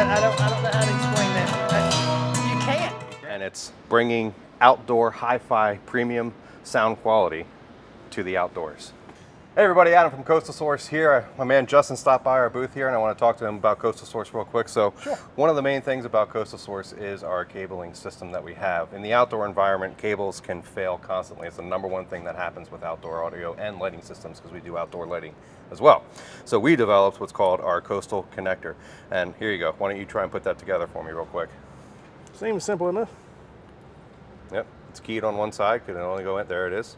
I don't know how to explain that. You can't. And it's bringing outdoor hi-fi premium sound quality to the outdoors. Hey everybody, Adam from Coastal Source here. My man Justin stopped by our booth here and I want to talk to him about Coastal Source real quick. So Sure. One of the main things about Coastal Source is our cabling system that we have. In the outdoor environment, cables can fail constantly. It's the #1 thing that happens with outdoor audio and lighting systems because we do outdoor lighting as well. So we developed what's called our Coastal Connector. And here you go. Why don't you try and put that together for me real quick? Seems simple enough. Yep, it's keyed on one side, could only go in, there it is.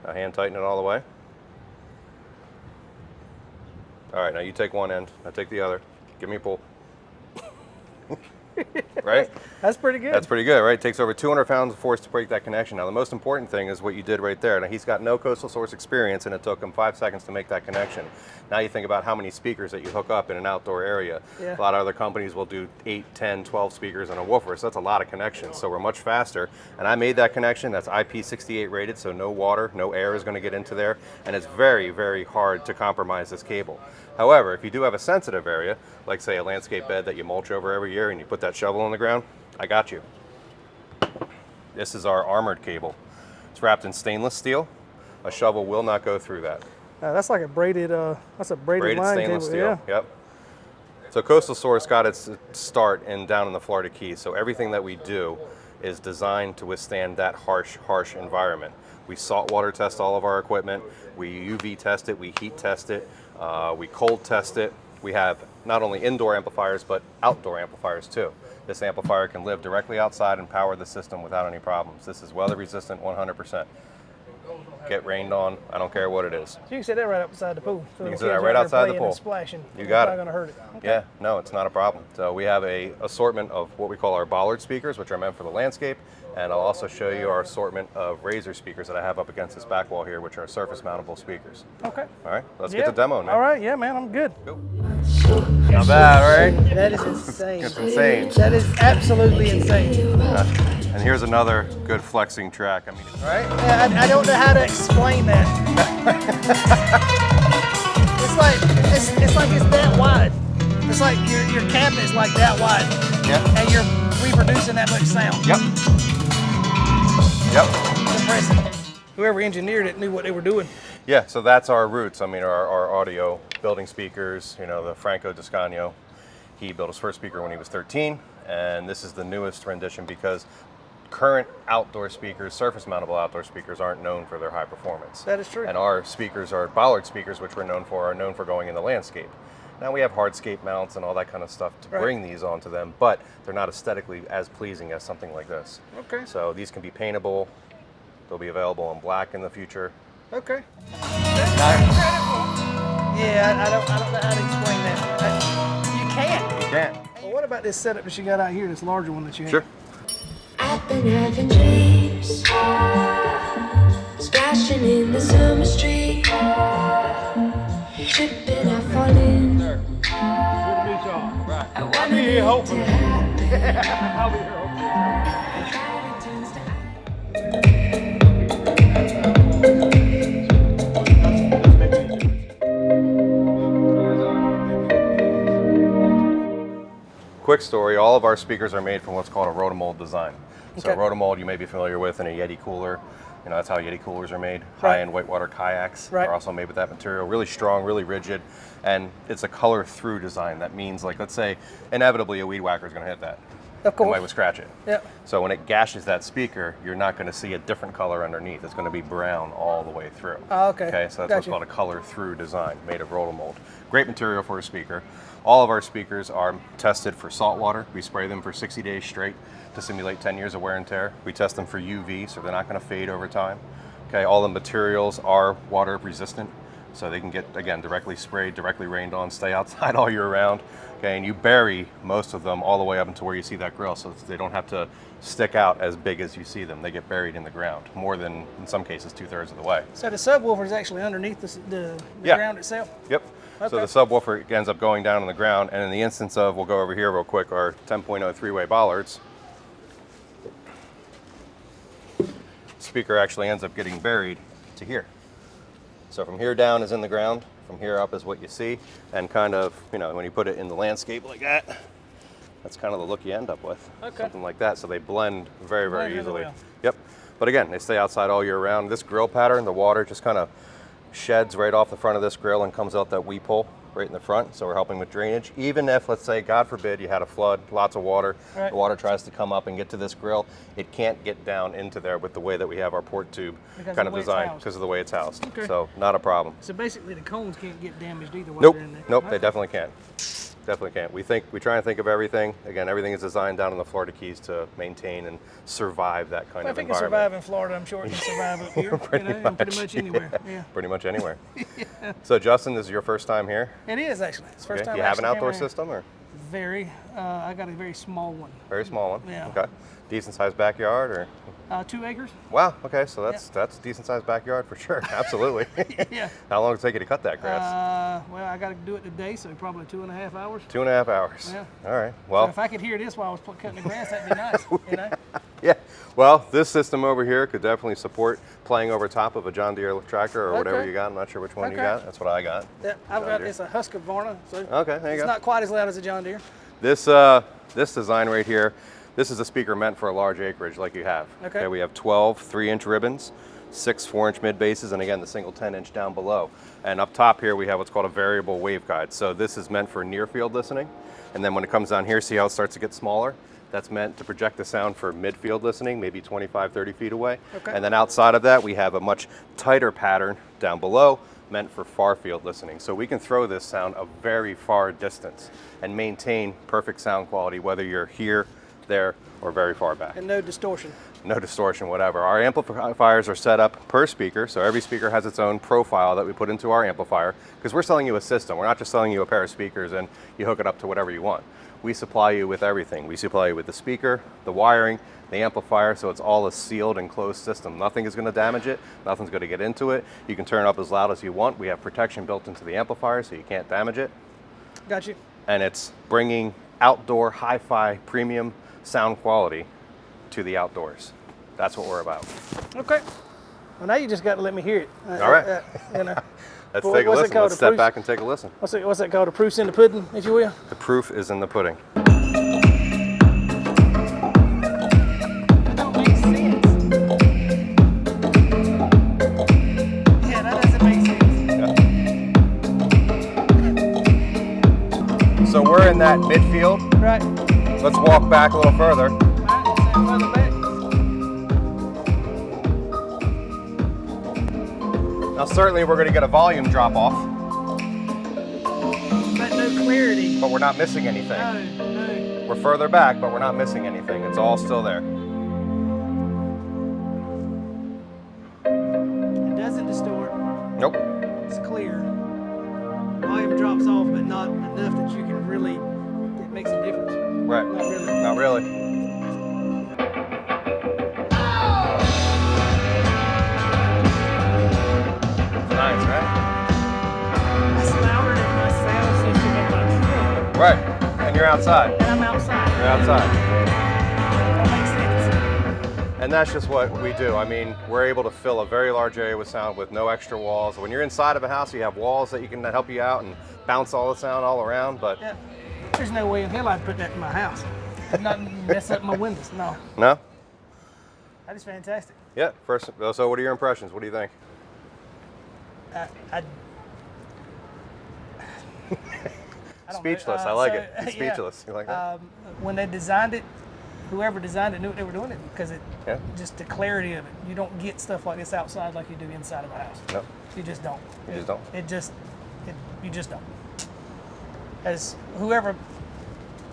Now hand tighten it all the way. All right, now you take one end, I take the other. Give me a pull. Right? That's pretty good. That's pretty good, right? It takes over 200 pounds of force to break that connection. Now the most important thing is what you did right there. Now he's got no Coastal Source experience and it took him 5 seconds to make that connection. Now you think about how many speakers that you hook up in an outdoor area. Yeah. A lot of other companies will do 8, 10, 12 speakers and a woofer, so that's a lot of connections. So we're much faster. And I made that connection, that's IP68 rated, so no water, no air is gonna get into there. And it's very, very hard to compromise this cable. However, if you do have a sensitive area, like say a landscape bed that you mulch over every year and you put that shovel on the ground, I got you. This is our armored cable. It's wrapped in stainless steel. A shovel will not go through that. That's like a braided, that's a braided line stainless cable. steel, yep. So Coastal Source got its start down in the Florida Keys, so everything that we do is designed to withstand that harsh environment. We saltwater test all of our equipment, we UV test it, we heat test it, we cold test it. We have not only indoor amplifiers, but outdoor amplifiers too. This amplifier can live directly outside and power the system without any problems. This is weather resistant 100%. Get rained on, I don't care what it is. So you can set that right outside the pool. So You can the set that kids right out there outside the playing pool. and splashing. You got it. It's not gonna hurt it. Okay. Yeah, no, it's not a problem. So we have a assortment of what we call our bollard speakers, which are meant for the landscape. And I'll also show you our assortment of razor speakers that I have up against this back wall here, which are surface mountable speakers. Okay. All right, let's get the demo now. All right, yeah, man, I'm good. Cool. Not bad, right? That is insane. It's insane. That is absolutely insane. And here's another good flexing track. I mean, right? Yeah, I don't know how to explain that. it's like it's that wide. It's like your cabinet is like that wide. Yep. And you're reproducing that much sound. Yep. Yep. It's impressive. Whoever engineered it knew what they were doing. Yeah, so that's our roots. I mean, our audio, building speakers, you know, the Franco Discagno, he built his first speaker when he was 13, and this is the newest rendition because current outdoor speakers, surface mountable outdoor speakers, aren't known for their high performance. That is true. And our speakers, our bollard speakers, which are known for going in the landscape. Now we have hardscape mounts and all that kind of stuff to bring these onto them, but they're not aesthetically as pleasing as something like this. Okay. So these can be paintable. They'll be available in black in the future. Okay. Yeah, I don't know how to explain that. You can't. You can't. Well, what about this setup that you got out here, this larger one that you have? Sure. I've been having dreams, splashing in the summer street, tripping, I fall in. I wanna be here hopefully. I'll be here hopefully. Quick story, all of our speakers are made from what's called a rotomold design. So Okay. rotomold you may be familiar with in a Yeti cooler. You know, that's how Yeti coolers are made. Right. High-end whitewater kayaks Right. are also made with that material. Really strong, really rigid, and it's a color-through design. That means, like, let's say, inevitably a weed whacker is going to hit that. Of course. And might scratch it. Yeah. So when it gashes that speaker, you're not going to see a different color underneath. It's going to be brown all the way through. Oh, okay. Okay, so that's what's Gotcha. called a color-through design, made of rotomold. Great material for a speaker. All of our speakers are tested for salt water. We spray them for 60 days straight to simulate 10 years of wear and tear. We test them for UV, so they're not going to fade over time. Okay, all the materials are water resistant, so they can get, again, directly sprayed, directly rained on, stay outside all year round. Okay, and you bury most of them all the way up into where you see that grill, so they don't have to stick out as big as you see them. They get buried in the ground, more than, in some cases, 2/3 of the way. So the subwoofer is actually underneath the Yeah. ground itself? Yep. So Okay. the subwoofer ends up going down on the ground, and in the instance of, we'll go over here real quick, our 10.0 three-way bollards, speaker actually ends up getting buried to here. So from here down is in the ground, from here up is what you see, and kind of, you know, when you put it in the landscape like that, That's kind of the look you end up with. Okay. Something like that. So they blend very, Blend very really easily. well. Yep. But again, they stay outside all year round. This grill pattern, the water just kind of sheds right off the front of this grill and comes out that weep hole right in the front. So we're helping with drainage. Even if, let's say, God forbid, you had a flood, lots of water, Right. the water tries to come up and get to this grill, it can't get down into there with the way that we have our port tube Because kind of of the way it's designed housed. because of the way it's housed. Okay. So not a problem. So basically, the cones can't get damaged either while Nope, they're in there. nope, Okay. they definitely can't. Definitely can't. We try and think of everything. Again, everything is designed down in the Florida Keys to maintain and survive that kind Well, of if it can environment. survive in Florida, I'm sure it can survive up here. And pretty much anywhere. Yeah. Pretty much anywhere. So Justin, this is your first time here? It is actually. It's the first Okay. time You I have an actually outdoor came here. system or Very. I got a very small one. very small one? Yeah. Okay. Decent sized backyard or? 2 acres. Wow, okay, so that's a decent sized backyard for sure. Absolutely. Yeah. How long did it take you to cut that grass? Well, I got to do it today, so probably 2.5 hours. 2.5 hours. Yeah. All right. So Well, if I could hear this while I was cutting the grass, that'd be nice. You know? yeah. Well, this system over here could definitely support playing over top of a John Deere tractor or whatever Okay. you got. I'm not sure which one you Okay. got. That's what I got. Yeah, I've John got Deere. it's a Husqvarna, so Okay, there you it's go. not quite as loud as a John Deere. This design right here, this is a speaker meant for a large acreage like you have. Okay. We have 12 3-inch ribbons, 6 4-inch mid basses, and again the single 10-inch down below. And up top here we have what's called a variable waveguide. So this is meant for near field listening. And then when it comes down here, see how it starts to get smaller? That's meant to project the sound for midfield listening, maybe 25, 30 feet away. Okay. And then outside of that, we have a much tighter pattern down below, meant for far field listening. So we can throw this sound a very far distance and maintain perfect sound quality, whether you're here, there, or very far back. And no distortion. No distortion, whatever. Our amplifiers are set up per speaker, so every speaker has its own profile that we put into our amplifier, because we're selling you a system. We're not just selling you a pair of speakers and you hook it up to whatever you want. We supply you with everything. We supply you with the speaker, the wiring, the amplifier, so it's all a sealed and closed system. Nothing is going to damage it. Nothing's going to get into it. You can turn it up as loud as you want. We have protection built into the amplifier, so you can't damage it. Got you. And it's bringing outdoor hi-fi premium sound quality to the outdoors. That's what we're about. Okay. Well, now you just got to let me hear it. All right. You know. Let's Well, take a what's it listen. called? Let's A step proof? back and take a listen. What's that called? The proof's in the pudding, if you will. The proof is in the pudding. That don't make sense. Yeah, that doesn't make sense. So we're in that midfield. Right. Let's walk back a little further. All right. Stand further back. Now certainly we're going to get a volume drop off, But no clarity. but we're not missing anything. No. We're further back, but we're not missing anything. It's all still there. It doesn't distort. Nope. It's clear. Volume drops off, but not enough that you can really. It makes a difference. Right. Not really. Not really. Nice, right? That's louder than my sound system in my truck. Right. And you're outside. And I'm outside. You're outside. That makes sense. And that's just what we do. I mean, we're able to fill a very large area with sound with no extra walls. When you're inside of a house, you have walls that you can help you out and bounce all the sound all around, but Yeah. There's no way in hell I'd put that in my house. I'd not mess up my windows. No. no? That is fantastic. Yeah, first, so what are your impressions? What do you think? I don't know. Speechless, I like So, it. It's yeah. speechless. You like that? When they designed it, whoever designed it knew what they were doing it because it Yeah. just the clarity of it. You don't get stuff like this outside like you do inside of a house. No, You just don't. you just don't. You just don't. As whoever,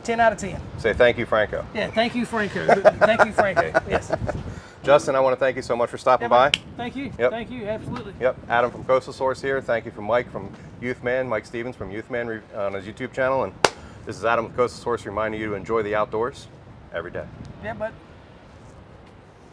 10 out of 10. Say thank you, Franco. Yeah, thank you, Franco. Thank you, Franco. Yes. Justin, I want to thank you so much for stopping Yeah, by. man. Thank you. Yep. Thank you. Absolutely. Yep, Adam from Coastal Source here. Thank you from Mike from Youthman, Mike Stevens from Youthman on his YouTube channel. And this is Adam with Coastal Source reminding you to enjoy the outdoors every day. Yeah, bud.